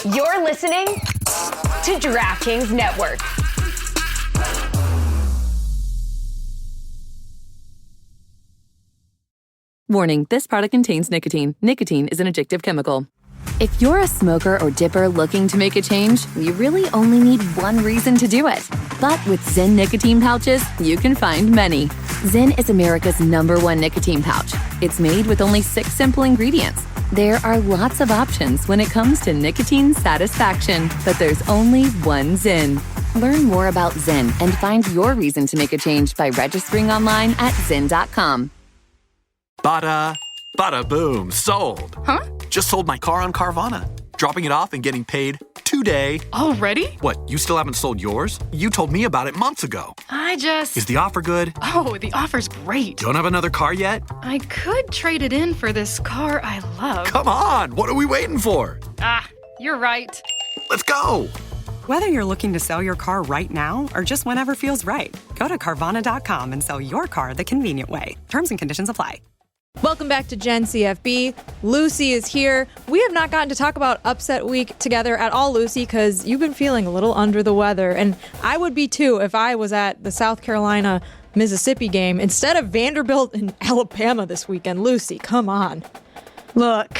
You're listening to DraftKings Network. Warning, this product contains nicotine. Nicotine is an addictive chemical. If you're a smoker or dipper looking to make a change, you really only need one reason to do it. But with Zyn nicotine pouches, you can find many. Zyn is America's #1 nicotine pouch. It's made with only 6 simple ingredients. There are lots of options when it comes to nicotine satisfaction, but there's only one Zyn. Learn more about Zyn and find your reason to make a change by registering online at Zyn.com. Bada, bada boom, sold. Huh? Just sold my car on Carvana. Dropping it off and getting paid today. Already? What, you still haven't sold yours? You told me about it months ago. Is the offer good? Oh, the offer's great. Don't have another car yet? I could trade it in for this car I love. Come on, what are we waiting for? You're right. Let's go. Whether you're looking to sell your car right now or just whenever feels right, go to Carvana.com and sell your car the convenient way. Terms and conditions apply. Welcome back to Gen CFB. Lucy is here. We have not gotten to talk about upset week together at all, Lucy, because you've been feeling a little under the weather. And I would be too if I was at the South Carolina-Mississippi game instead of Vanderbilt and Alabama this weekend. Lucy, come on. Look,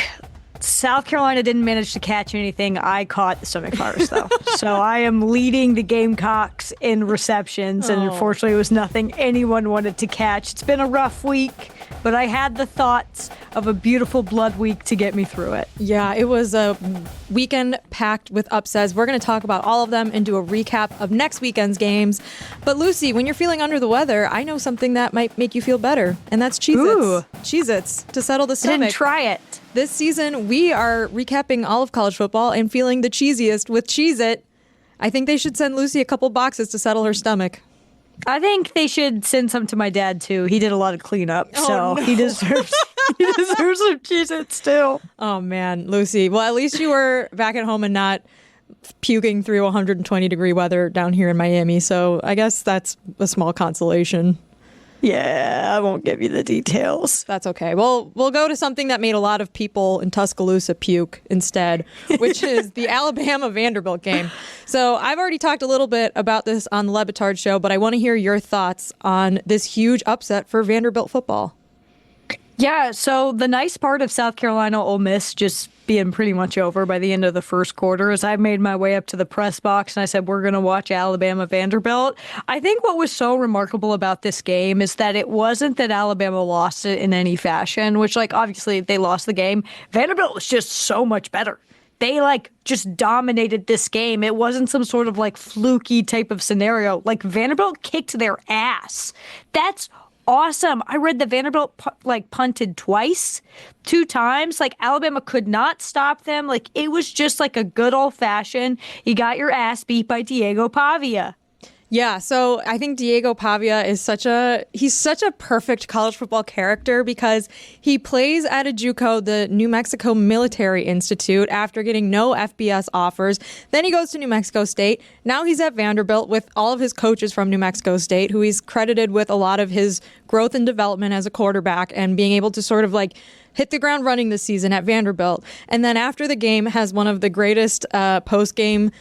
South Carolina didn't manage to catch anything. I caught the stomach virus, though. So I am leading the Gamecocks in receptions, and unfortunately it was nothing anyone wanted to catch. It's been a rough week, but I had the thoughts of a beautiful blood week to get me through it. Yeah, it was a weekend packed with upsets. We're going to talk about all of them and do a recap of next weekend's games. But Lucy, when you're feeling under the weather, I know something that might make you feel better, and that's Cheez-Its. Cheez-Its to settle the stomach. Didn't try it. This season, we are recapping all of college football and feeling the cheesiest with Cheez-It. I think they should send Lucy a couple boxes to settle her stomach. I think they should send some to my dad, too. He did a lot of cleanup, so he deserves some Cheez-Its, too. Oh, man, Lucy. Well, at least you were back at home and not puking through 120-degree weather down here in Miami, so I guess that's a small consolation. Yeah, I won't give you the details. That's okay. Well, we'll go to something that made a lot of people in Tuscaloosa puke instead, which is the Alabama-Vanderbilt game. So I've already talked a little bit about this on the Batard show, but I want to hear your thoughts on this huge upset for Vanderbilt football. Yeah, so the nice part of South Carolina Ole Miss just being pretty much over by the end of the first quarter is I made my way up to the press box and I said, we're going to watch Alabama Vanderbilt. I think what was so remarkable about this game is that it wasn't that Alabama lost it in any fashion, which, like, obviously they lost the game. Vanderbilt was just so much better. They, just dominated this game. It wasn't some sort of, fluky type of scenario. Vanderbilt kicked their ass. That's awesome. I read that Vanderbilt punted twice, 2 times. Alabama could not stop them. It was just a good old fashioned, you got your ass beat by Diego Pavia. Yeah, so I think Diego Pavia is such a perfect college football character because he plays at a JUCO, the New Mexico Military Institute, after getting no FBS offers. Then he goes to New Mexico State. Now he's at Vanderbilt with all of his coaches from New Mexico State, who he's credited with a lot of his growth and development as a quarterback and being able to sort of hit the ground running this season at Vanderbilt. And then after the game has one of the greatest post-game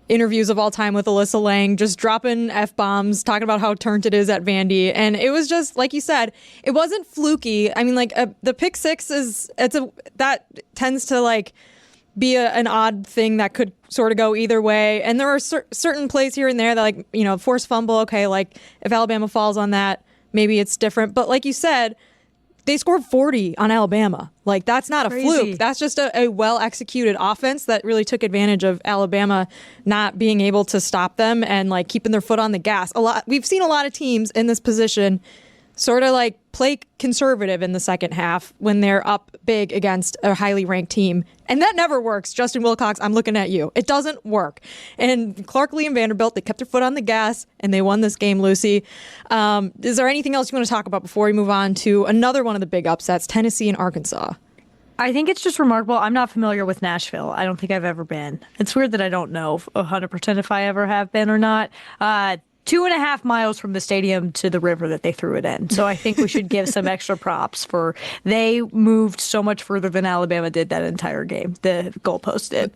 interviews of all time with Alyssa Lang, just dropping F-bombs, talking about how turned it is at Vandy. And it was just, like you said, it wasn't fluky. I mean, the pick six that tends to be an odd thing that could sort of go either way. And there are certain plays here and there that force fumble. Okay. If Alabama falls on that, maybe it's different. But like you said, they scored 40 on Alabama. That's not Crazy. A fluke. That's just a well-executed offense that really took advantage of Alabama not being able to stop them and keeping their foot on the gas. We've seen a lot of teams in this position sort of play conservative in the second half when they're up big against a highly ranked team. And that never works. Justin Wilcox, I'm looking at you. It doesn't work. And Clark Lee and Vanderbilt, they kept their foot on the gas and they won this game, Lucy. Is there anything else you want to talk about before we move on to another one of the big upsets, Tennessee and Arkansas? I think it's just remarkable. I'm not familiar with Nashville. I don't think I've ever been. It's weird that I don't know 100% if I ever have been or not. 2.5 miles from the stadium to the river that they threw it in. So I think we should give some extra props for they moved so much further than Alabama did that entire game. The goalpost did.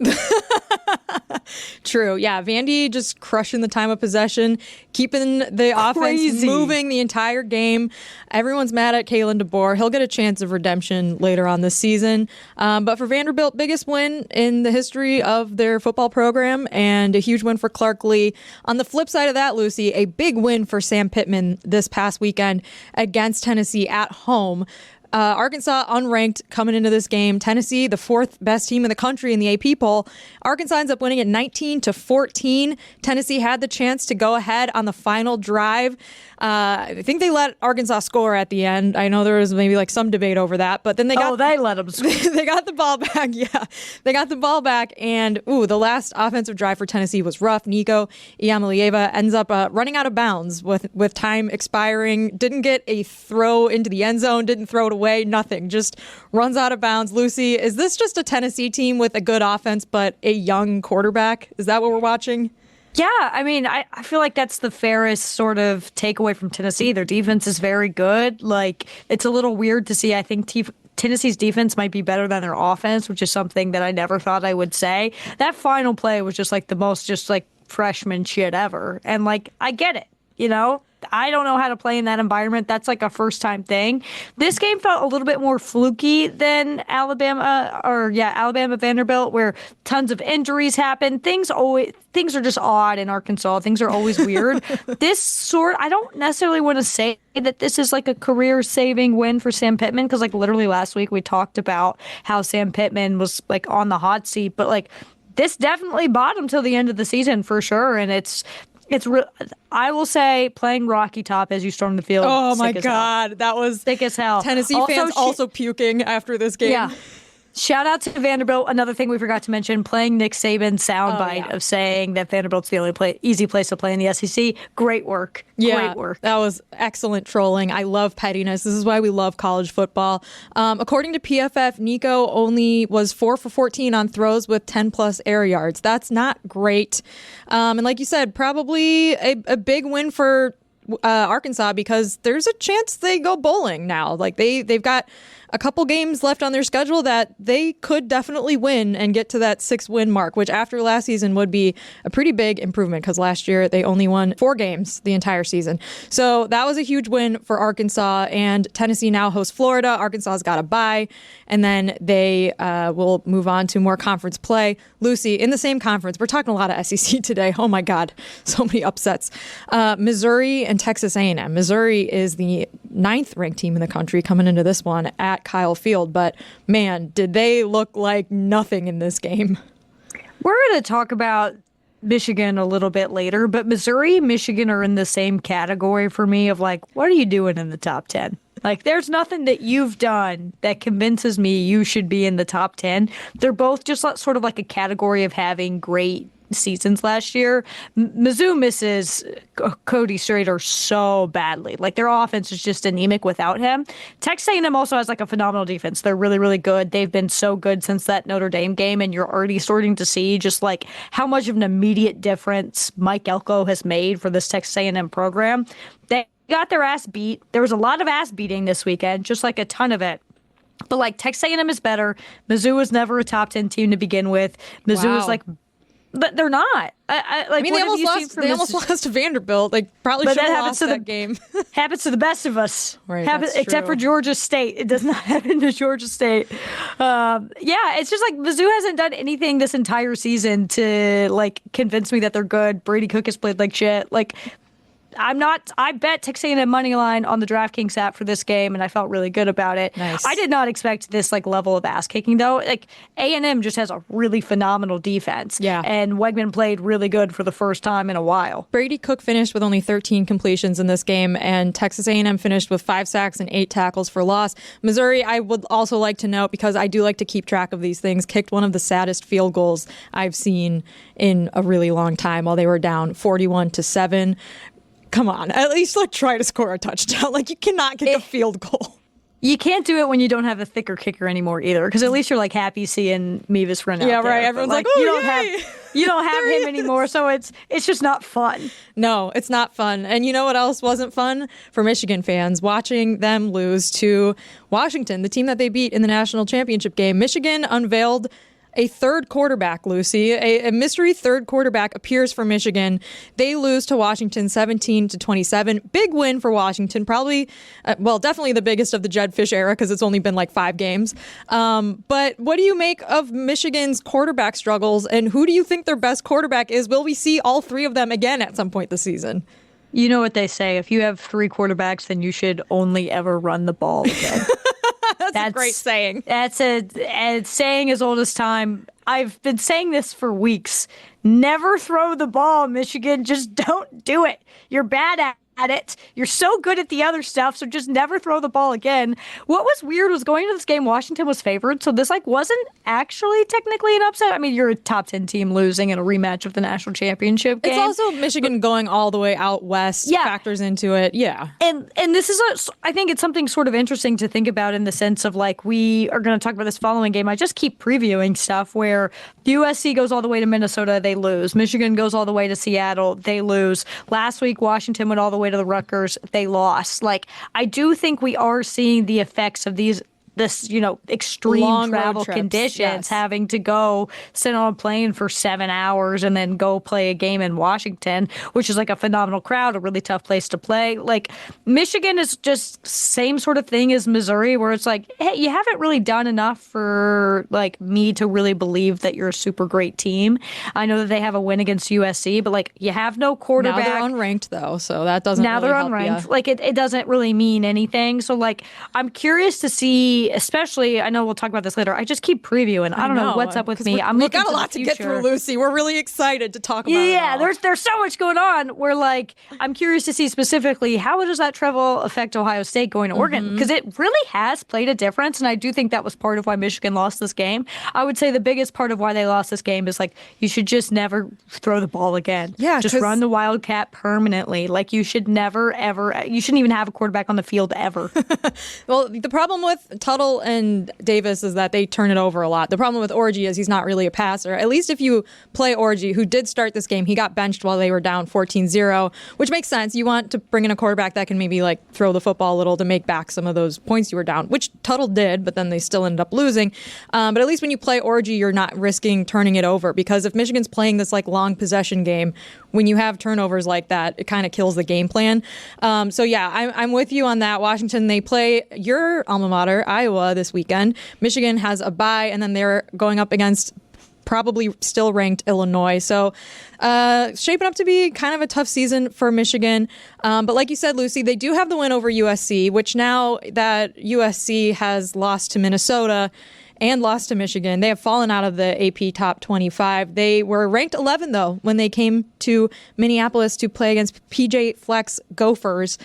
True. Yeah. Vandy just crushing the time of possession, keeping the offense moving the entire game. Everyone's mad at Kalen DeBoer. He'll get a chance of redemption later on this season. But for Vanderbilt, biggest win in the history of their football program and a huge win for Clark Lee. On the flip side of that, Lucy, a big win for Sam Pittman this past weekend against Tennessee at home. Arkansas unranked coming into this game. Tennessee, the fourth best team in the country in the AP poll. Arkansas ends up winning at 19-14. Tennessee had the chance to go ahead on the final drive. I think they let Arkansas score at the end. I know there was maybe like some debate over that, but then they let them score. They got the ball back. Yeah, they got the ball back, and the last offensive drive for Tennessee was rough. Nico Iamaleava ends up running out of bounds with time expiring. Didn't get a throw into the end zone. Didn't throw it away. Nothing. Just runs out of bounds. Lucy, is this just a Tennessee team with a good offense but a young quarterback? Is that what we're watching? Yeah, I mean, I feel like that's the fairest sort of takeaway from Tennessee. Their defense is very good. Like, it's a little weird to see. I think Tennessee's defense might be better than their offense, which is something that I never thought I would say. That final play was just like the most just like freshman shit ever. And like, I get it, I don't know how to play in that environment. That's like a first time thing. This game felt a little bit more fluky than Alabama Vanderbilt, where tons of injuries happen. Things are just odd in Arkansas. Things are always weird. I don't necessarily want to say that this is like a career saving win for Sam Pittman, because like literally last week we talked about how Sam Pittman was like on the hot seat, but like this definitely bottomed till the end of the season for sure. And I will say, playing Rocky Top as you storm the field. Oh my God, that was sick as hell. Tennessee fans also puking after this game. Yeah. Shout out to Vanderbilt. Another thing we forgot to mention, playing Nick Saban's soundbite of saying that Vanderbilt's the only easy place to play in the SEC. Great work. Yeah, great work. That was excellent trolling. I love pettiness. This is why we love college football. According to PFF, Nico only was 4 for 14 on throws with 10-plus air yards. That's not great. And like you said, probably a big win for Arkansas, because there's a chance they go bowling now. Like they've got a couple games left on their schedule that they could definitely win and get to that 6-win mark, which after last season would be a pretty big improvement, because last year they only won 4 games the entire season. So that was a huge win for Arkansas, and Tennessee now hosts Florida. Arkansas's got a bye, and then they will move on to more conference play. Lucy, in the same conference, we're talking a lot of SEC today. Oh my God, so many upsets. Missouri and Texas A&M. Missouri is the 9th ranked team in the country coming into this one at Kyle Field, but man, did they look like nothing in this game. We're going to talk about Michigan a little bit later, but Missouri and Michigan are in the same category for me of like, what are you doing in the top 10? Like, there's nothing that you've done that convinces me you should be in the top 10. They're both just sort of like a category of having great seasons last year. Mizzou misses Cody Strader so badly. Like, their offense is just anemic without him. Texas A&M also has like a phenomenal defense. They're really, really good. They've been so good since that Notre Dame game, and you're already starting to see just like how much of an immediate difference Mike Elko has made for this Texas A&M program. They got their ass beat. There was a lot of ass beating this weekend, just like a ton of it. But like, Texas A&M is better. Mizzou was never a top 10 team to begin with. Mizzou is like, but they're not. I mean, they almost lost to Vanderbilt. They probably should have lost that game. Happens to the best of us. Right, except for Georgia State. It does not happen to Georgia State. It's just like Mizzou hasn't done anything this entire season to like convince me that they're good. Brady Cook has played like shit. Like, I bet Texas A&M money line on the DraftKings app for this game, and I felt really good about it. Nice. I did not expect this like level of ass kicking though. Like, A&M just has a really phenomenal defense. Yeah. And Wegman played really good for the first time in a while. Brady Cook finished with only 13 completions in this game, and Texas A&M finished with 5 sacks and 8 tackles for loss. Missouri, I would also like to note, because I do like to keep track of these things, kicked one of the saddest field goals I've seen in a really long time while they were down 41-7. Come on, at least like try to score a touchdown. Like, you cannot kick a field goal. You can't do it when you don't have a thicker kicker anymore either, because at least you're like happy seeing Mevis run out there. Right. Everyone's like, oh, you don't have him anymore, so it's just not fun. No, it's not fun. And you know what else wasn't fun for Michigan fans? Watching them lose to Washington, the team that they beat in the national championship game. Michigan unveiled a third quarterback, Lucy. A mystery third quarterback appears for Michigan. They lose to Washington 17-27. Big win for Washington. Probably, definitely the biggest of the Jed Fish era because it's only been like 5 games. But what do you make of Michigan's quarterback struggles, and who do you think their best quarterback is? Will we see all 3 of them again at some point this season? You know what they say. If you have 3 quarterbacks, then you should only ever run the ball again. That's a great saying. That's a saying as old as time. I've been saying this for weeks. Never throw the ball, Michigan. Just don't do it. You're bad at it. You're so good at the other stuff, so just never throw the ball again. What was weird was going into this game, Washington was favored, so this wasn't actually technically an upset. I mean, you're a top 10 team losing in a rematch of the national championship game. It's also Michigan going all the way out west factors into it. Yeah. And this is I think it's something sort of interesting to think about in the sense of like we are going to talk about this following game. I just keep previewing stuff where USC goes all the way to Minnesota, they lose. Michigan goes all the way to Seattle, they lose. Last week, Washington went all the way to the Rutgers, they lost. Like, I do think we are seeing the effects of this extreme long travel conditions, having to go sit on a plane for 7 hours and then go play a game in Washington, which is like a phenomenal crowd, a really tough place to play. Like, Michigan is just same sort of thing as Missouri, where it's like, hey, you haven't really done enough for like me to really believe that you're a super great team. I know that they have a win against USC, but like you have no quarterback. Now they're unranked though, so that doesn't now really they're help unranked. ya. Like it doesn't really mean anything. So like I'm curious to see, especially, I know we'll talk about this later. I just keep previewing. I don't know what's up with me. We've got a lot to get through, Lucy. We're really excited to talk about it. Yeah, there's so much going on. Where like I'm curious to see specifically how does that travel affect Ohio State going to Oregon, because it really has played a difference, and I do think that was part of why Michigan lost this game. I would say the biggest part of why they lost this game is like you should just never throw the ball again. Yeah, just run the Wildcat permanently. Like you should never ever. You shouldn't even have a quarterback on the field ever. Well, the problem with Tuttle and Davis is that they turn it over a lot. The problem with Orji is he's not really a passer. At least if you play Orji, who did start this game, he got benched while they were down 14-0, which makes sense. You want to bring in a quarterback that can maybe like throw the football a little to make back some of those points you were down, which Tuttle did, but then they still ended up losing. But at least when you play Orji, you're not risking turning it over, because if Michigan's playing this like long possession game, when you have turnovers like that, it kind of kills the game plan. So yeah, I'm with you on that. Washington, they play your alma mater, Iowa, this weekend. Michigan has a bye, and then they're going up against probably still ranked Illinois. So shaping up to be kind of a tough season for Michigan. But like you said, Lucy, they do have the win over USC, which now that USC has lost to Minnesota and lost to Michigan, they have fallen out of the AP top 25. They were ranked 11, though, when they came to Minneapolis to play against PJ Fleck's Gophers.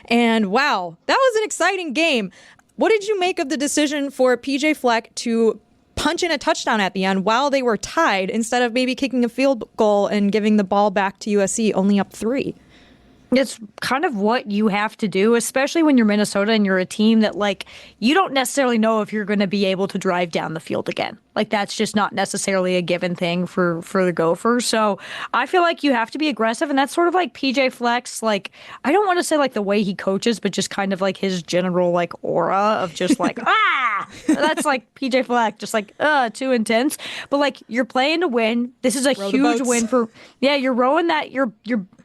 And wow, that was an exciting game. What did you make of the decision for PJ Fleck to punch in a touchdown at the end while they were tied, instead of maybe kicking a field goal and giving the ball back to USC only up 3? It's kind of what you have to do, especially when you're Minnesota and you're a team that, like, you don't necessarily know if you're going to be able to drive down the field again. Like, that's just not necessarily a given thing for the Gophers. So I feel like you have to be aggressive, and that's sort of like PJ Fleck's, like, I don't want to say like the way he coaches, but just kind of like his general like aura of just like, that's like PJ Fleck, just like, too intense. But like, you're playing to win. This is a huge win for, you're rowing that, you're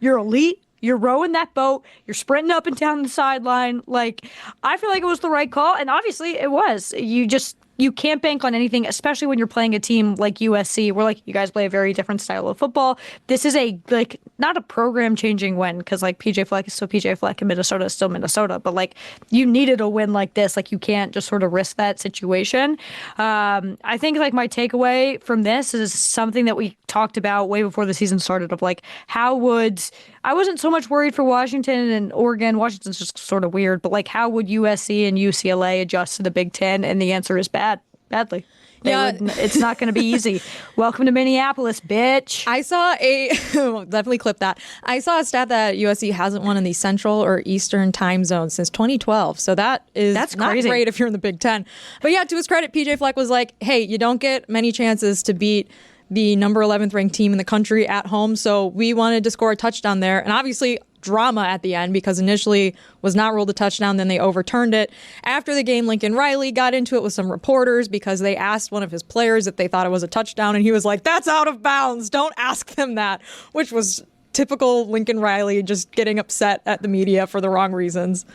elite. You're rowing that boat. You're sprinting up and down the sideline. Like, I feel like it was the right call, and obviously it was. You can't bank on anything, especially when you're playing a team like USC, where like you guys play a very different style of football. This is a like not a program-changing win, because like PJ Fleck is still PJ Fleck and Minnesota is still Minnesota. But like you needed a win like this. Like you can't just sort of risk that situation. I think like my takeaway from this is something that we talked about way before the season started, of like I wasn't so much worried for Washington and Oregon. Washington's just sort of weird, but like how would USC and UCLA adjust to the Big Ten? And the answer is badly. It's not going to be easy. Welcome to Minneapolis, bitch. I saw definitely clip that. I saw a stat that USC hasn't won in the Central or Eastern time zone since 2012. So that's not crazy. great if you're in the Big Ten. But yeah, to his credit, PJ Fleck was like, hey, you don't get many chances to beat the number 11th ranked team in the country at home. So we wanted to score a touchdown there. And obviously drama at the end because initially was not ruled a touchdown, then they overturned it. After the game, Lincoln Riley got into it with some reporters because they asked one of his players if they thought it was a touchdown, and he was like, that's out of bounds, don't ask them that, which was typical Lincoln Riley, just getting upset at the media for the wrong reasons.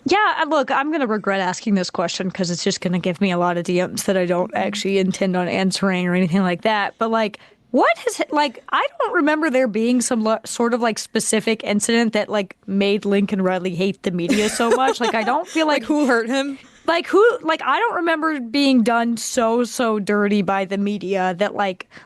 Yeah, look, I'm going to regret asking this question because it's just going to give me a lot of DMs that I don't actually intend on answering or anything like that. But like, what has I don't remember there being some sort of specific incident that made Lincoln Riley hate the media so much. I don't feel like who hurt him? I don't remember being done so dirty by the media that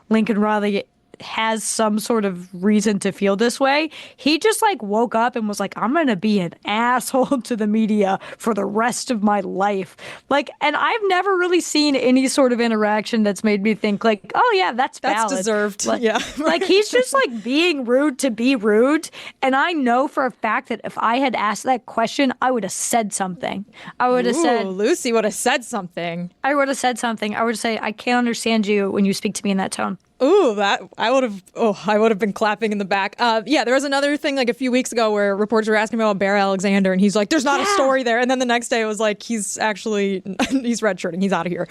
Lincoln Riley has some sort of reason to feel this way. He just woke up and was like, I'm going to be an asshole to the media for the rest of my life. And I've never really seen any sort of interaction that's made me think oh yeah, that's valid. That's deserved. Yeah. He's just being rude to be rude. And I know for a fact that if I had asked that question, I would have said something. I would have said, Lucy would have said something. I would have said something. I would say, I can't understand you when you speak to me in that tone. Ooh, I would have been clapping in the back. Yeah, there was another thing a few weeks ago where reporters were asking about Bear Alexander, and he's like, "There's not a story there." And then the next day it was like, he's redshirting, he's out of here.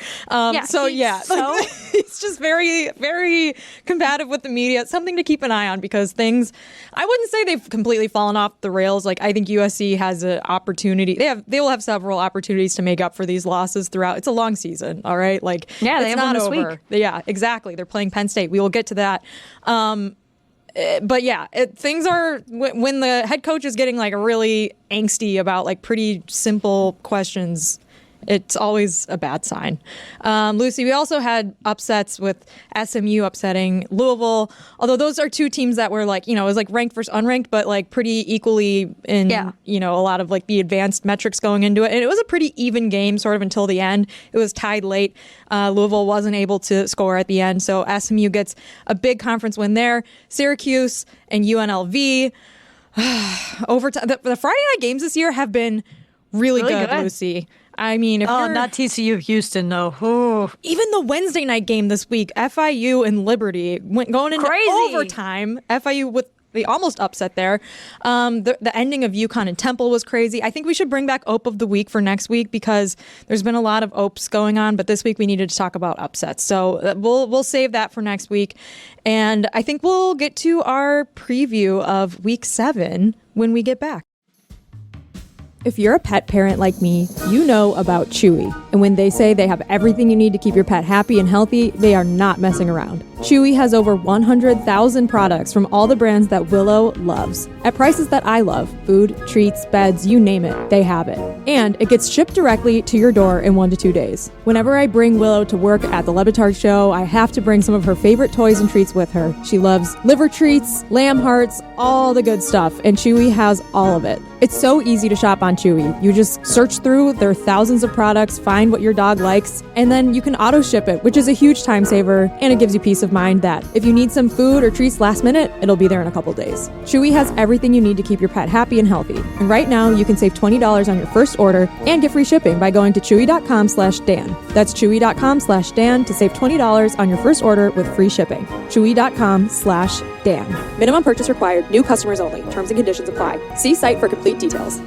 He's just very, very combative with the media. It's something to keep an eye on because things, I wouldn't say they've completely fallen off the rails. I think USC has an opportunity. They will have several opportunities to make up for these losses throughout. It's a long season, all right. They have one this week. Yeah, exactly. They're playing Penn State. We will get to that. But yeah, things are, when the head coach is getting really angsty about pretty simple questions, it's always a bad sign. Lucy, we also had upsets with SMU upsetting Louisville, although those are two teams that were it was ranked versus unranked, but pretty equally in, a lot of the advanced metrics going into it. And it was a pretty even game sort of until the end. It was tied late. Louisville wasn't able to score at the end. So SMU gets a big conference win there. Syracuse and UNLV. Overtime. The Friday night games this year have been really good, Lucy. I mean, not TCU Houston, no. Ooh. Even the Wednesday night game this week, FIU and Liberty going into overtime. FIU with the almost upset there. The ending of UConn and Temple was crazy. I think we should bring back Ope of the Week for next week because there's been a lot of Opes going on, but this week we needed to talk about upsets. So we'll save that for next week. And I think we'll get to our preview of Week 7 when we get back. If you're a pet parent like me, you know about Chewy. And when they say they have everything you need to keep your pet happy and healthy, they are not messing around. Chewy has over 100,000 products from all the brands that Willow loves. At prices that I love. Food, treats, beds, you name it, they have it. And it gets shipped directly to your door in 1 to 2 days. Whenever I bring Willow to work at the Batard show, I have to bring some of her favorite toys and treats with her. She loves liver treats, lamb hearts, all the good stuff, and Chewy has all of it. It's so easy to shop on Chewy. You just search through their thousands of products, find what your dog likes, and then you can auto ship it, which is a huge time saver, and it gives you peace of mind that if you need some food or treats last minute, it'll be there in a couple days. Chewy has everything you need to keep your pet happy and healthy. And right now, you can save $20 on your first order and get free shipping by going to chewy.com/Dan. That's chewy.com/Dan to save $20 on your first order with free shipping. Chewy.com/Dan. Minimum purchase required. New customers only. Terms and conditions apply. See site for complete details.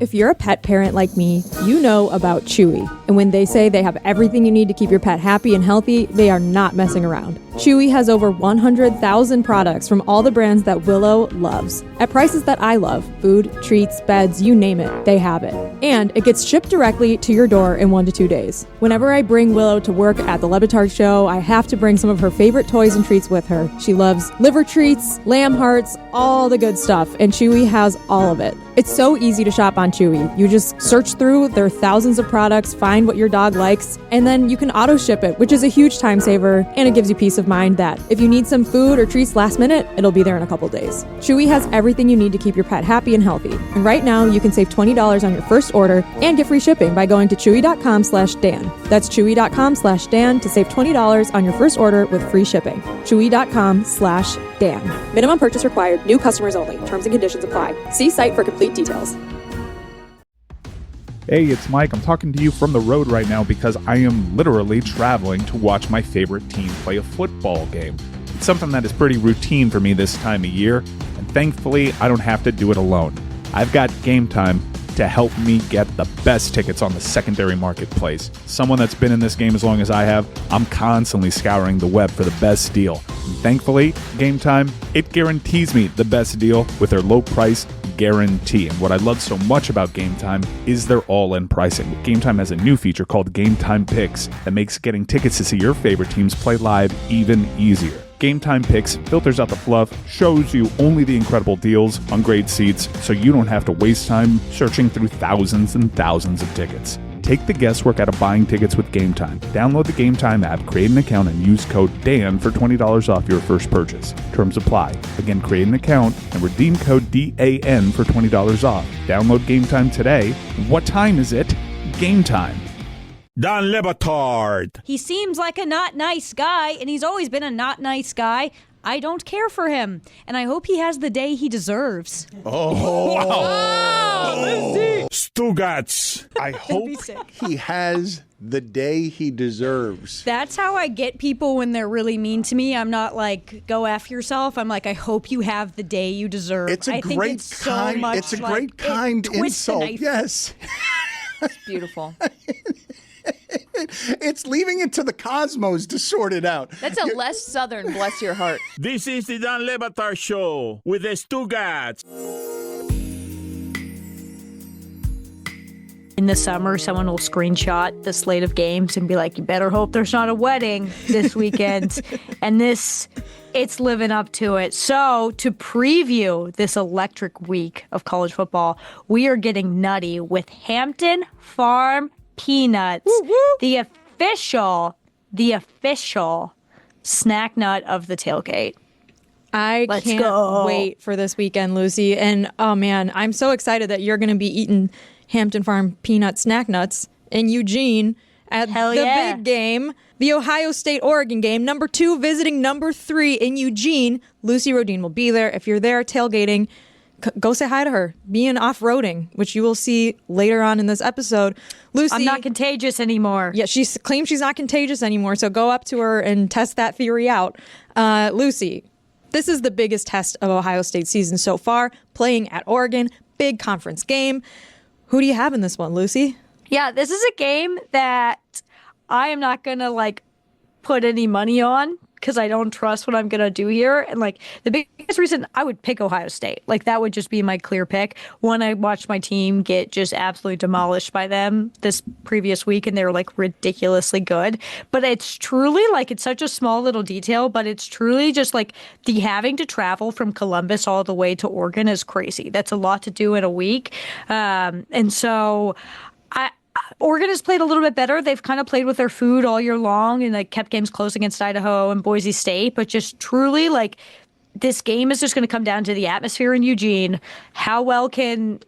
If you're a pet parent like me, you know about Chewy. And when they say they have everything you need to keep your pet happy and healthy, they are not messing around. Chewy has over 100,000 products from all the brands that Willow loves. At prices that I love. Food, treats, beds, you name it, they have it. And it gets shipped directly to your door in 1 to 2 days. Whenever I bring Willow to work at the Batard show, I have to bring some of her favorite toys and treats with her. She loves liver treats, lamb hearts, all the good stuff, and Chewy has all of it. It's so easy to shop on Chewy. You just search through their thousands of products, find what your dog likes, and then you can auto ship it, which is a huge time saver, and it gives you peace of mind that. If you need some food or treats last minute, it'll be there in a couple days. Chewy has everything you need to keep your pet happy and healthy. And right now, you can save $20 on your first order and get free shipping by going to chewy.com/Dan. That's chewy.com/Dan to save $20 on your first order with free shipping. Chewy.com/Dan. Minimum purchase required. New customers only. Terms and conditions apply. See site for complete details. Hey, it's Mike. I'm talking to you from the road right now because I am literally traveling to watch my favorite team play a football game. It's something that is pretty routine for me this time of year, and thankfully, I don't have to do it alone. I've got Game Time to help me get the best tickets on the secondary marketplace. Someone that's been in this game as long as I have, I'm constantly scouring the web for the best deal. And thankfully, Game Time, it guarantees me the best deal with their low price guarantee. And what I love so much about Game Time is their all-in pricing. Game Time has a new feature called Game Time Picks that makes getting tickets to see your favorite teams play live even easier. Game Time Picks filters out the fluff, shows you only the incredible deals on great seats, so you don't have to waste time searching through thousands and thousands of tickets. Take the guesswork out of buying tickets with Game Time. Download the Game Time app, create an account, and use code DAN for $20 off your first purchase. Terms apply. Again, create an account and redeem code DAN for $20 off. Download Game Time today. What time is it? Game Time. Don Batard. He seems like a not nice guy, and he's always been a not nice guy. I don't care for him, and I hope he has the day he deserves. Oh, wow. Stugotz. I hope he has the day he deserves. That's how I get people when they're really mean to me. I'm not like, go F yourself. I'm like, I hope you have the day you deserve. It's a great kind insult. Yes. It's beautiful. It's leaving it to the cosmos to sort it out. That's a less southern, bless your heart. This is the Don Batard Show with the Stugotz. In the summer, someone will screenshot the slate of games and be like, you better hope there's not a wedding this weekend. And it's living up to it. So to preview this electric week of college football, we are getting nutty with Hampton Farm Peanuts, the official snack nut of the tailgate. Let's can't wait for this weekend, Lucy. And oh man, I'm so excited that you're going to be eating Hampton Farm Peanut snack nuts in Eugene at big game, the Ohio State-Oregon game. Number 2 visiting number 3 in Eugene. Lucy Rohden will be there. If you're there tailgating, go say hi to her. Be in Off Rohden, which you will see later on in this episode. Lucy, I'm not contagious anymore. Yeah, she claims she's not contagious anymore, so go up to her and test that theory out. Lucy, this is the biggest test of Ohio State's season so far, playing at Oregon, big conference game. Who do you have in this one, Lucy? Yeah, this is a game that I am not going to put any money on because I don't trust what I'm going to do here. And the biggest reason I would pick Ohio State, that would just be my clear pick. One, I watched my team get just absolutely demolished by them this previous week, and they were ridiculously good. But it's truly it's such a small little detail, but it's truly just the having to travel from Columbus all the way to Oregon is crazy. That's a lot to do in a week. And so Oregon has played a little bit better. They've kind of played with their food all year long and kept games close against Idaho and Boise State. But just truly, this game is just going to come down to the atmosphere in Eugene. How well can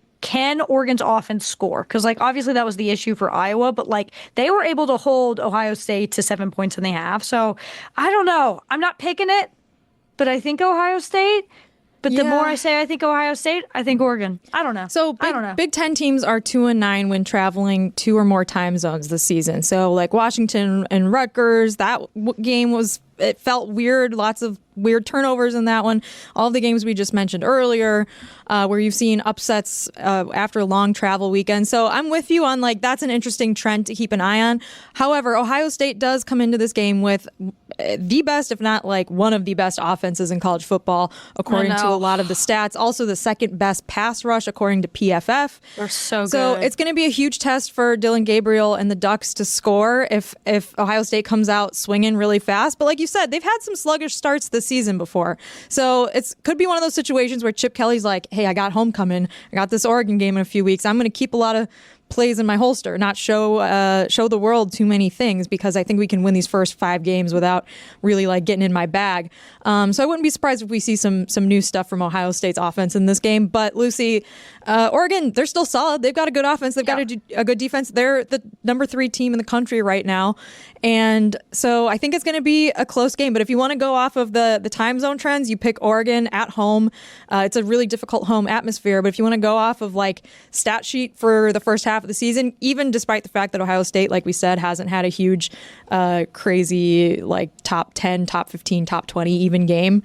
Oregon's offense score? Because obviously that was the issue for Iowa, but they were able to hold Ohio State to 7 points in the half. So I don't know. I'm not picking it, but I think Ohio State. But the more I say I think Ohio State, I think Oregon. I don't know. So I don't know. Big Ten teams are 2-9 when traveling 2 or more time zones this season. So Washington and Rutgers, that game it felt weird. Lots of weird turnovers in that one. All the games we just mentioned earlier, where you've seen upsets after a long travel weekend. So I'm with you on that's an interesting trend to keep an eye on. However, Ohio State does come into this game with the best, if not one of the best offenses in college football, according to a lot of the stats. Also the second best pass rush, according to PFF. They're so good. So it's going to be a huge test for Dylan Gabriel and the Ducks to score if Ohio State comes out swinging really fast. But like you said, they've had some sluggish starts this season before. So it could be one of those situations where Chip Kelly's like, hey, I got homecoming. I got this Oregon game in a few weeks. I'm going to keep a lot of plays in my holster, not show the world too many things, because I think we can win these first 5 games without really like getting in my bag. So I wouldn't be surprised if we see some new stuff from Ohio State's offense in this game. But Lucy, Oregon, they're still solid. They've got a good offense. They've got a good defense. They're the number 3 team in the country right now. And so I think it's going to be a close game. But if you want to go off of the time zone trends, you pick Oregon at home. It's a really difficult home atmosphere. But if you want to go off of like stat sheet for the first half of the season, even despite the fact that Ohio State, like we said, hasn't had a huge, crazy like top 10, top 15, top 20 even game,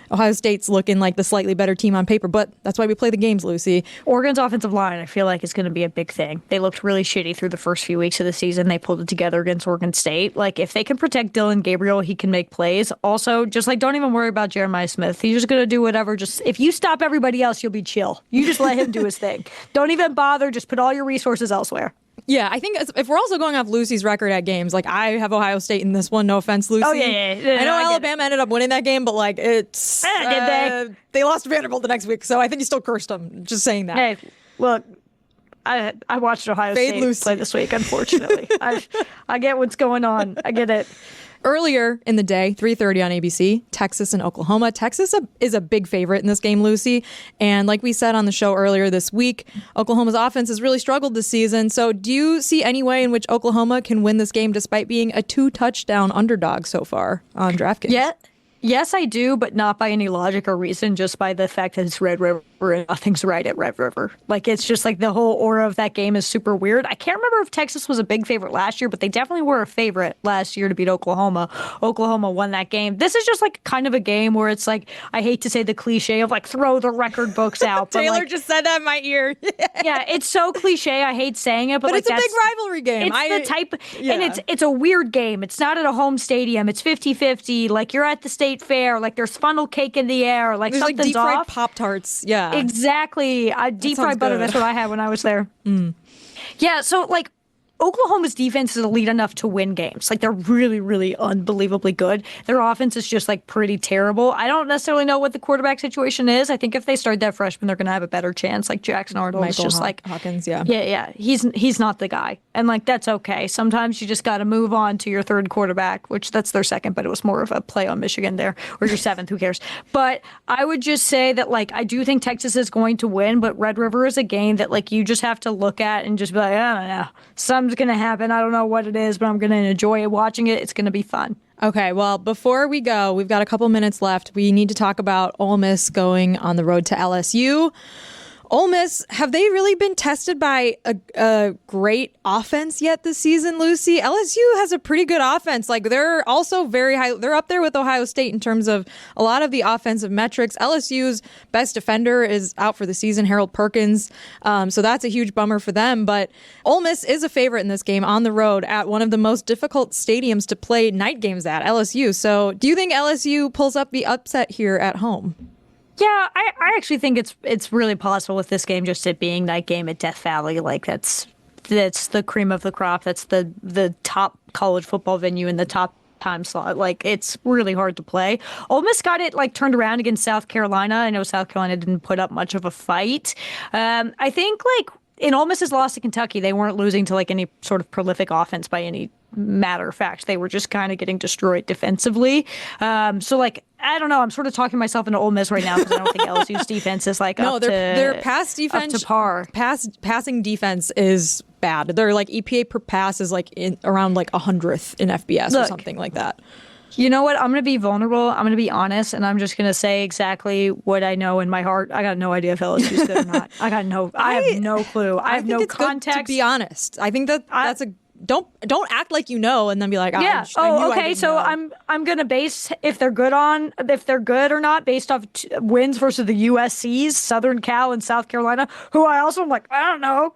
Ohio State's looking like the slightly better team on paper, but that's why we play the games, Lucy. Oregon's offensive line, I feel like, is going to be a big thing. They looked really shitty through the first few weeks of the season. They pulled it together against Oregon State. Like, if they can protect Dylan Gabriel, he can make plays. Also, just like, don't even worry about Jeremiah Smith. He's just going to do whatever. Just if you stop everybody else, you'll be chill. You just let him do his thing. Don't even bother. Just put all your resources elsewhere. Yeah, I think if we're also going off Lucy's record at games, like I have Ohio State in this one. No offense, Lucy. Oh, yeah. I know Alabama ended up winning that game, but like it's they lost to Vanderbilt the next week, so I think you still cursed them. Just saying that. Hey, look, I watched Ohio State Lucy play this week. Unfortunately, I get what's going on. I get it. Earlier in the day, 3:30 on ABC, Texas and Oklahoma. Texas is a big favorite in this game, Lucy. And like we said on the show earlier this week, Oklahoma's offense has really struggled this season. So do you see any way in which Oklahoma can win this game despite being a 2-touchdown underdog so far on DraftKings? Yeah. Yes, I do, but not by any logic or reason, just by the fact that it's Red River and nothing's right at Red River. Like, it's just like the whole aura of that game is super weird. I can't remember if Texas was a big favorite last year, but they definitely were a favorite last year to beat Oklahoma. Oklahoma won that game. This is just like kind of a game where it's like, I hate to say the cliche of like throw the record books out. But Taylor like, just said that in my ear. Yeah, it's so cliche. I hate saying it, but like, it's a big rivalry game. It's the type, and it's a weird game. It's not at a home stadium. It's 50-50. Like, you're at the state fair. Like, there's funnel cake in the air. Like, there's something's like deep fried off. Pop-Tarts. Yeah. Exactly. Deep fried butter. good. That's what I had when I was there. Yeah, so like Oklahoma's defense is elite enough to win games. Like, they're really, really unbelievably good. Their offense is just like pretty terrible. I don't necessarily know what the quarterback situation is. I think if they start that freshman, they're going to have a better chance. Like, Jackson Arnold is just like Hawkins. Yeah. He's not the guy, and like that's okay. Sometimes you just got to move on to your third quarterback, which that's their second, but it was more of a play on Michigan there, or your seventh. Who cares? But I would just say that like I do think Texas is going to win, but Red River is a game that like you just have to look at and just be like, I don't know, something's going to happen. I don't know what it is, but I'm going to enjoy watching it. It's going to be fun. Okay, well, before we go, we've got a couple minutes left. We need to talk about Ole Miss going on the road to LSU. Ole Miss, have they really been tested by a great offense yet this season, Lucy? LSU has a pretty good offense. Like, they're also very high. They're up there with Ohio State in terms of a lot of the offensive metrics. LSU's best defender is out for the season, Harold Perkins. So that's a huge bummer for them. But Ole Miss is a favorite in this game on the road at one of the most difficult stadiums to play night games at, LSU. So do you think LSU pulls up the upset here at home? Yeah, I actually think it's really possible with this game, just it being night game at Death Valley. Like, that's the cream of the crop. That's the top college football venue in the top time slot. Like, it's really hard to play. Ole Miss got it like turned around against South Carolina. I know South Carolina didn't put up much of a fight. I think like in Ole Miss's loss to Kentucky, they weren't losing to like any sort of prolific offense by any matter of fact. They were just kind of getting destroyed defensively. So like, I don't know. I'm sort of talking myself into Ole Miss right now because I don't think LSU's defense is like their pass defense up to par. Passing defense is bad. Their like EPA per pass is like around like 100th in FBS or something like that. You know what? I'm going to be vulnerable. I'm going to be honest, and I'm just going to say exactly what I know in my heart. I got no idea if LSU's good or not. I have no clue. I have no context. To be honest, I think that's a. Don't act like you know and then be like, oh, yeah. Okay. So know. I'm gonna base if they're good or not based off wins versus the USC's, Southern Cal and South Carolina, who I also am like, I don't know.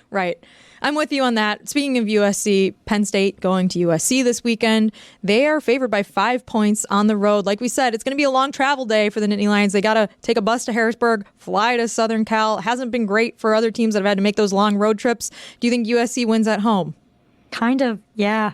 Right. I'm with you on that. Speaking of USC, Penn State going to USC this weekend. They are favored by 5 points on the road. Like we said, it's going to be a long travel day for the Nittany Lions. They got to take a bus to Harrisburg, fly to Southern Cal. Hasn't been great for other teams that have had to make those long road trips. Do you think USC wins at home? Kind of, yeah.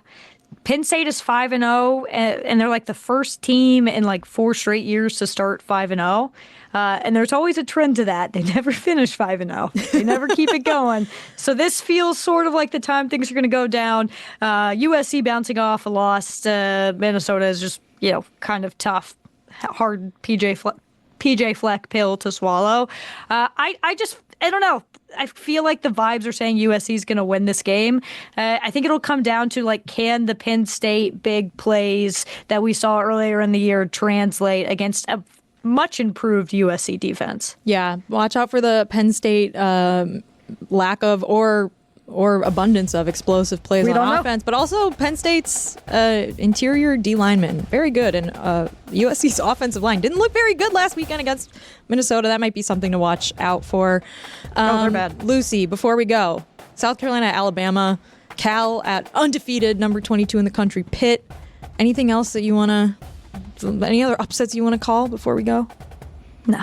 Penn State is 5-0, and they're like the first team in like 4 straight years to start 5-0. And there's always a trend to that. They never finish 5-0. They never keep it going. So this feels sort of like the time things are going to go down. USC bouncing off a loss to Minnesota is just, kind of tough, hard PJ Fleck pill to swallow. I don't know. I feel like the vibes are saying USC is going to win this game. I think it'll come down to, like, can the Penn State big plays that we saw earlier in the year translate against a much improved USC defense? Yeah, watch out for the Penn State lack of or abundance of explosive plays on offense, but also Penn State's interior D linemen, very good, and USC's offensive line didn't look very good last weekend against Minnesota. That might be something to watch out for. They're bad. Lucy, before we go, South Carolina, Alabama, Cal at undefeated number 22 in the country, Pitt. Anything else that you want to? Any other upsets you want to call before we go? No.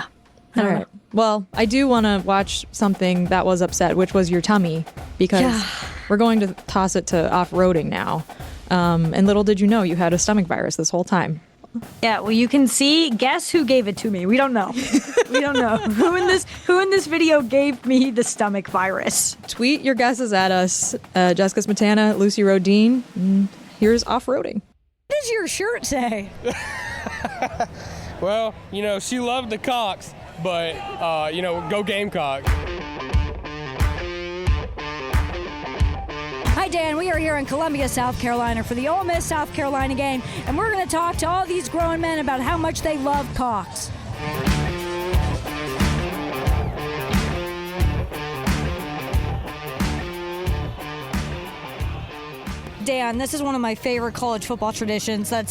All right. Well, I do want to watch something that was upset, which was your tummy, because we're going to toss it to Off Rohden now. And little did you know you had a stomach virus this whole time. Yeah, well, you can see. Guess who gave it to me? We don't know. We don't know who in this video gave me the stomach virus. Tweet your guesses at us, Jessica Smetana, Lucy Rohden. Here's Off Rohden. What does your shirt say? Well, she loved the Cocks, but, go Gamecocks. Hi, Dan. We are here in Columbia, South Carolina for the Ole Miss South Carolina game, and we're going to talk to all these grown men about how much they love Cocks. Dan, this is one of my favorite college football traditions. I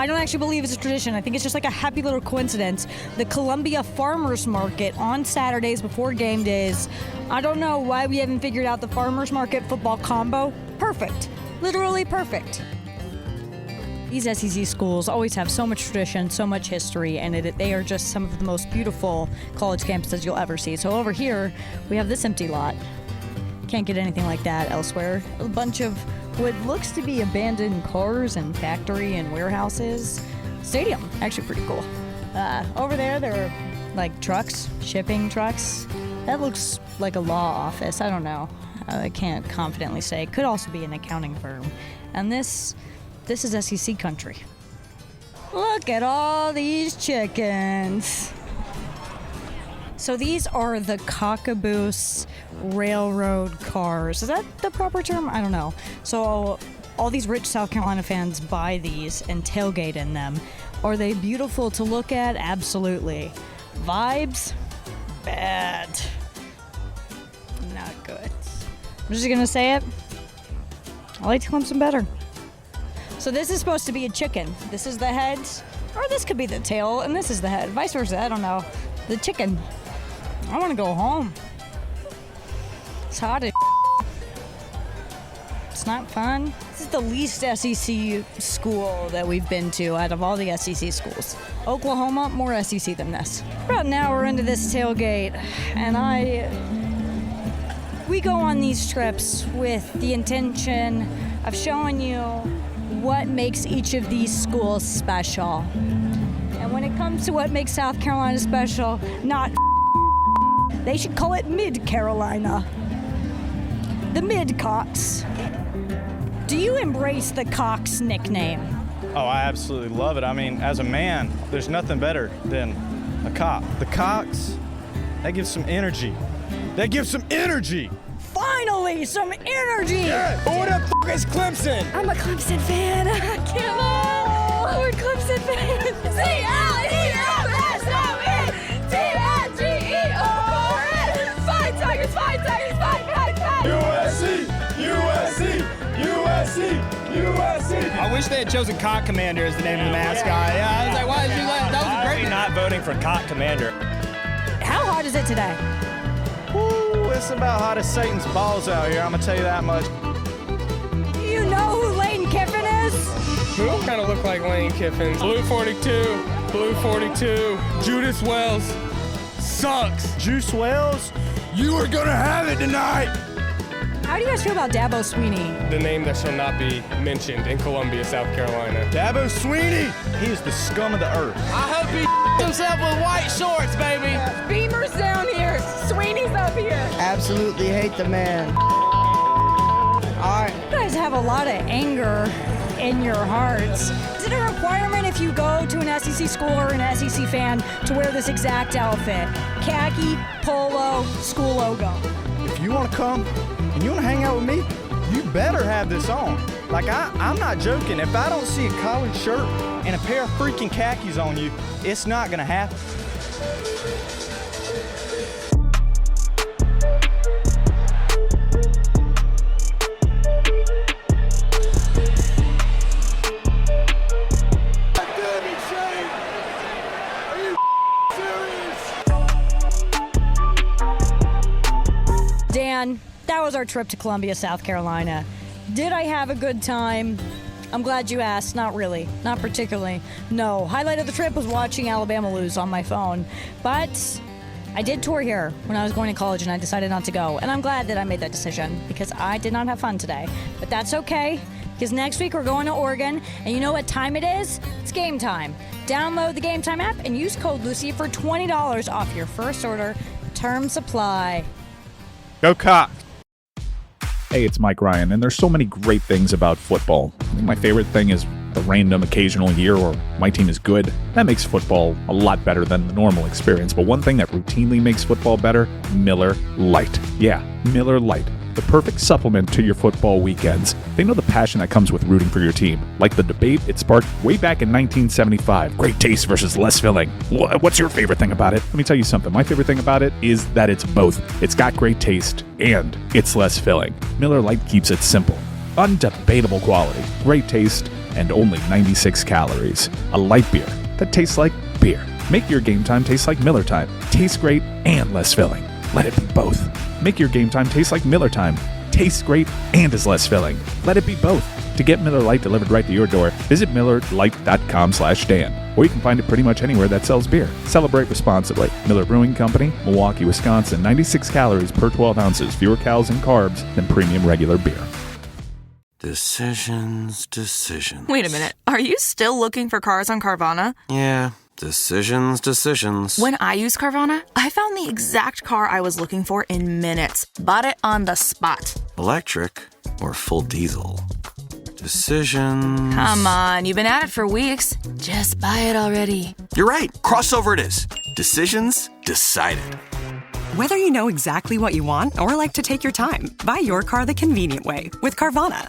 don't actually believe it's a tradition. I think it's just like a happy little coincidence. The Columbia Farmers Market on Saturdays before game days. I don't know why we haven't figured out the Farmers Market football combo. Perfect. Literally perfect. These SEC schools always have so much tradition, so much history, and they are just some of the most beautiful college campuses you'll ever see. So over here, we have this empty lot. Can't get anything like that elsewhere. A bunch of what looks to be abandoned cars and factory and warehouses. Stadium, actually pretty cool. Over there are like trucks, shipping trucks. That looks like a law office. I don't know. I can't confidently say. Could also be an accounting firm. And this is SEC country. Look at all these chickens. So these are the Cockaboose railroad cars. Is that the proper term? I don't know. So all these rich South Carolina fans buy these and tailgate in them. Are they beautiful to look at? Absolutely. Vibes? Bad. Not good. I'm just gonna say it. I like Clemson better. So this is supposed to be a chicken. This is the head, or this could be the tail, and this is the head. Vice versa, I don't know. The chicken. I want to go home. It's hot as It's not fun. This is the least SEC school that we've been to out of all the SEC schools. Oklahoma, more SEC than this. About an hour into this tailgate, and we go on these trips with the intention of showing you what makes each of these schools special. And when it comes to what makes South Carolina special, not they should call it Mid-Carolina. The Mid-Cocks. Do you embrace the Cox nickname? Oh, I absolutely love it. I mean, as a man, there's nothing better than a cock. The Cox, that gives some energy. That gives some energy! Finally, some energy! Yeah. Who the f*** is Clemson? I'm a Clemson fan. Come on! We're Clemson fans. C-L-E-M-S-O-N-T-I-G-E-O-R-N. Fight Tigers, fight Tigers, fight, fight, fight! USC! USC! USC! USC! I wish they had chosen Cock Commander as the name of the mascot. Yeah, I was like, why did you let that? Was a great. Not voting for Cock Commander. How hot is it today? Ooh, it's about hot as Satan's balls out here, I'm gonna tell you that much. You know who Lane Kiffin is? Who kind of look like Lane Kiffin? Blue 42, Blue 42, Judas Wells sucks. Juice Wells, you are gonna have it tonight. how do you guys feel about Dabo Swinney? The name that shall not be mentioned in Columbia, South Carolina. Dabo Swinney! He is the scum of the earth. I hope he himself with white shorts, baby. Beamer's down here. Sweeney's up here. Absolutely hate the man. All right. You guys have a lot of anger in your hearts. Is it a requirement if you go to an SEC school or an SEC fan to wear this exact outfit? Khaki, polo, school logo. If you want to come and you want to hang out with me, you better have this on. Like, I'm not joking. If I don't see a collared shirt and a pair of freaking khakis on you, it's not going to happen. Dan, that was our trip to Columbia, South Carolina. Did I have a good time? I'm glad you asked. Not really. Not particularly. No. Highlight of the trip was watching Alabama lose on my phone. But I did tour here when I was going to college, and I decided not to go. And I'm glad that I made that decision because I did not have fun today. But that's okay, because next week we're going to Oregon, and you know what time it is? It's game time. Download the Game Time app and use code Lucy for $20 off your first order. Terms apply. Go Cox! Hey, it's Mike Ryan, and there's so many great things about football. I think my favorite thing is the random occasional year where my team is good. That makes football a lot better than the normal experience. But one thing that routinely makes football better, Miller Lite. Yeah, Miller Lite. The perfect supplement to your football weekends. They know the passion that comes with rooting for your team. Like the debate it sparked way back in 1975. Great taste versus less filling. What's your favorite thing about it? Let me tell you something. My favorite thing about it is that it's both. It's got great taste and it's less filling. Miller Lite keeps it simple. Undebatable quality, great taste, and only 96 calories. A light beer that tastes like beer. Make your game time taste like Miller time. Tastes great and less filling. Let it be both. Make your game time taste like Miller time. Tastes great and is less filling. Let it be both. To get Miller Lite delivered right to your door, visit MillerLite.com/Dan. Or you can find it pretty much anywhere that sells beer. Celebrate responsibly. Miller Brewing Company, Milwaukee, Wisconsin. 96 calories per 12 ounces. Fewer calories and carbs than premium regular beer. Decisions. Wait a minute. Are you still looking for cars on Carvana? Yeah. Decisions. When I used Carvana, I found the exact car I was looking for in minutes. Bought it on the spot. Electric or full diesel? Decisions. Come on, you've been at it for weeks. Just buy it already. You're right. Crossover it is. Decisions decided. Whether you know exactly what you want or like to take your time, buy your car the convenient way with Carvana.